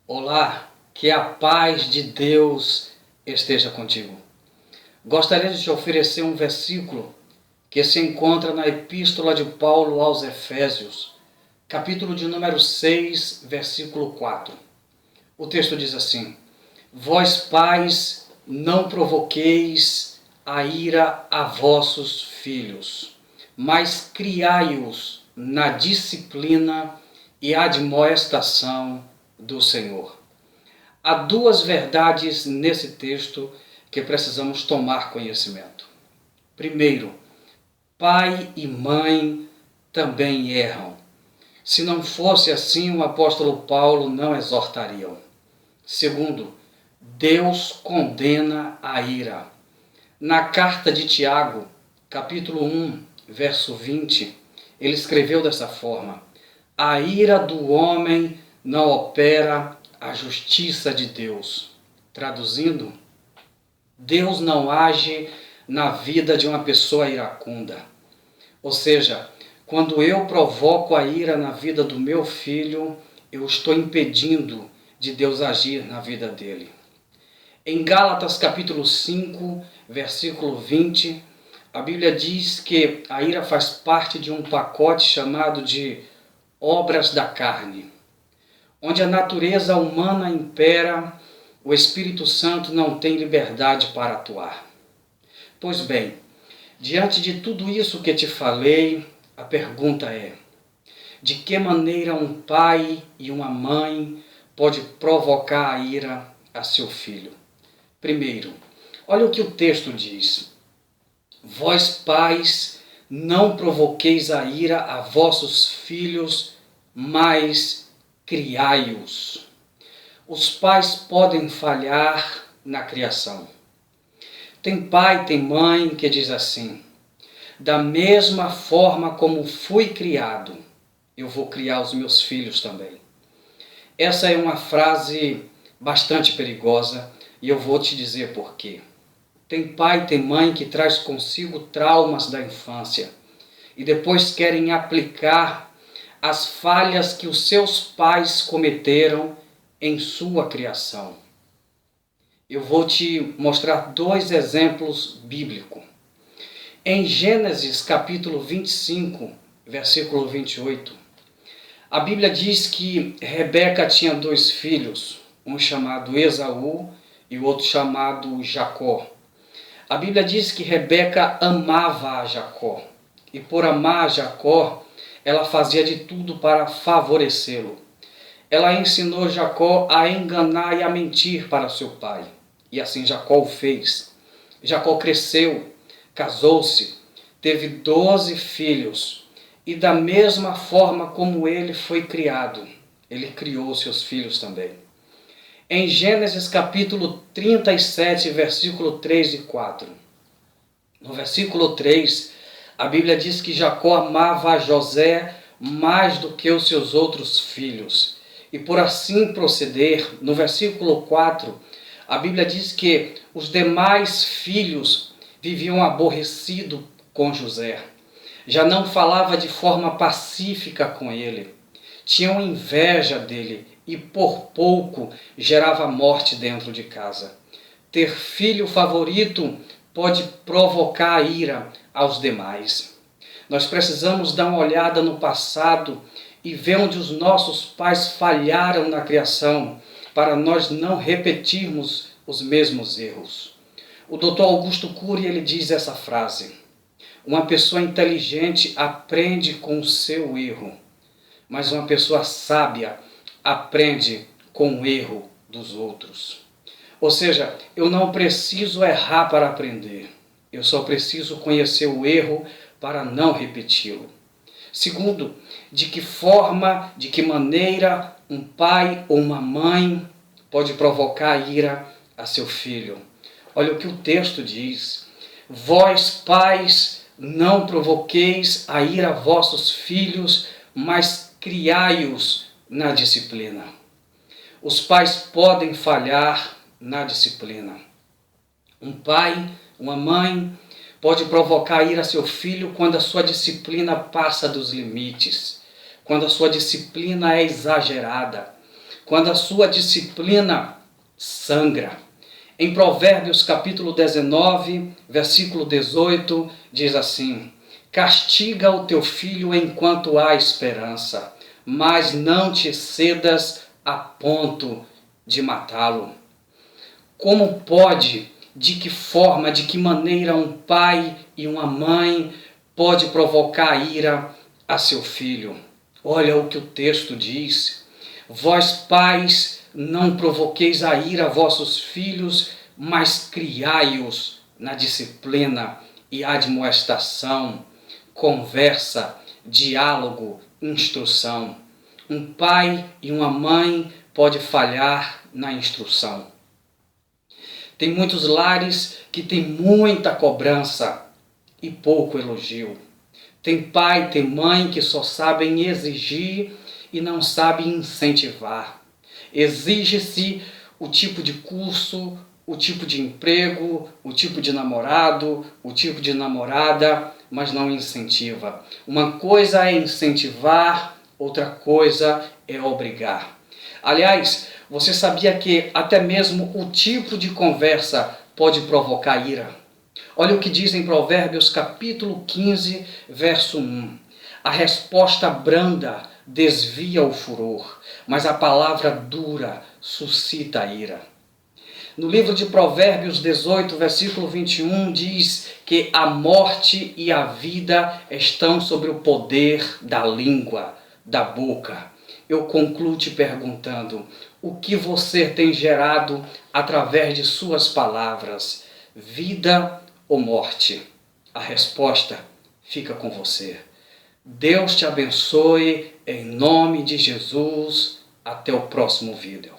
Olá, que a paz de Deus esteja contigo. Gostaria de te oferecer um versículo que se encontra na Epístola de Paulo aos Efésios, capítulo de número 6, versículo 4. O texto diz assim: Vós, pais, não provoqueis a ira a vossos filhos, mas criai-os na disciplina e admoestação do Senhor. Há duas verdades nesse texto que precisamos tomar conhecimento. Primeiro, pai e mãe também erram. Se não fosse assim, o apóstolo Paulo não exortariam. Segundo, Deus condena a ira. Na carta de Tiago, capítulo 1, verso 20, ele escreveu dessa forma: A ira do homem não opera a justiça de Deus. Traduzindo, Deus não age na vida de uma pessoa iracunda. Ou seja, quando eu provoco a ira na vida do meu filho, eu estou impedindo de Deus agir na vida dele. Em Gálatas capítulo 5, versículo 20, a Bíblia diz que a ira faz parte de um pacote chamado de obras da carne. Onde a natureza humana impera, o Espírito Santo não tem liberdade para atuar. Pois bem, diante de tudo isso que te falei, a pergunta é: de que maneira um pai e uma mãe pode provocar a ira a seu filho? Primeiro, olha o que o texto diz: Vós, pais, não provoqueis a ira a vossos filhos, mas criai-os. Os pais podem falhar na criação. Tem pai, tem mãe que diz assim: da mesma forma como fui criado, eu vou criar os meus filhos também. Essa é uma frase bastante perigosa e eu vou te dizer por quê. Tem pai, tem mãe que traz consigo traumas da infância e depois querem aplicar as falhas que os seus pais cometeram em sua criação. Eu vou te mostrar dois exemplos bíblicos. Em Gênesis capítulo 25, versículo 28, a Bíblia diz que Rebeca tinha dois filhos, um chamado Esaú e o outro chamado Jacó. A Bíblia diz que Rebeca amava a Jacó e por amar a Jacó, ela fazia de tudo para favorecê-lo. Ela ensinou Jacó a enganar e a mentir para seu pai. E assim Jacó o fez. Jacó cresceu, casou-se, teve 12 filhos. E da mesma forma como ele foi criado, ele criou seus filhos também. Em Gênesis capítulo 37, versículo 3 e 4. No versículo 3, a Bíblia diz que Jacó amava a José mais do que os seus outros filhos. E por assim proceder, no versículo 4, a Bíblia diz que os demais filhos viviam aborrecidos com José. Já não falava de forma pacífica com ele. Tinham inveja dele e por pouco gerava morte dentro de casa. Ter filho favorito pode provocar a ira aos demais. Nós precisamos dar uma olhada no passado e ver onde os nossos pais falharam na criação, para nós não repetirmos os mesmos erros. O Dr. Augusto Cury, ele diz essa frase: uma pessoa inteligente aprende com o seu erro, mas uma pessoa sábia aprende com o erro dos outros. Ou seja, eu não preciso errar para aprender. Eu só preciso conhecer o erro para não repeti-lo. Segundo, de que forma, de que maneira um pai ou uma mãe pode provocar ira a seu filho? Olha o que o texto diz: Vós, pais, não provoqueis a ira a vossos filhos, mas criai-os na disciplina. Os pais podem falhar na disciplina. Um pai, uma mãe pode provocar ira a seu filho quando a sua disciplina passa dos limites, quando a sua disciplina é exagerada, quando a sua disciplina sangra. Em Provérbios capítulo 19, versículo 18, diz assim: castiga o teu filho enquanto há esperança, mas não te cedas a ponto de matá-lo. Como pode, de que forma, de que maneira um pai e uma mãe pode provocar ira a seu filho? Olha o que o texto diz: vós pais, não provoqueis a ira a vossos filhos, mas criai-os na disciplina e admoestação, conversa, diálogo, instrução. Um pai e uma mãe pode falhar na instrução. Tem muitos lares que têm muita cobrança e pouco elogio. Tem pai, tem mãe que só sabem exigir e não sabem incentivar. Exige-se o tipo de curso, o tipo de emprego, o tipo de namorado, o tipo de namorada, mas não incentiva. Uma coisa é incentivar, outra coisa é obrigar. Aliás, você sabia que até mesmo o tipo de conversa pode provocar ira? Olha o que diz em Provérbios capítulo 15, verso 1. A resposta branda desvia o furor, mas a palavra dura suscita a ira. No livro de Provérbios 18, versículo 21, diz que a morte e a vida estão sobre o poder da língua, da boca. Eu concluo te perguntando: o que você tem gerado através de suas palavras? Vida ou morte? A resposta fica com você. Deus te abençoe, em nome de Jesus. Até o próximo vídeo.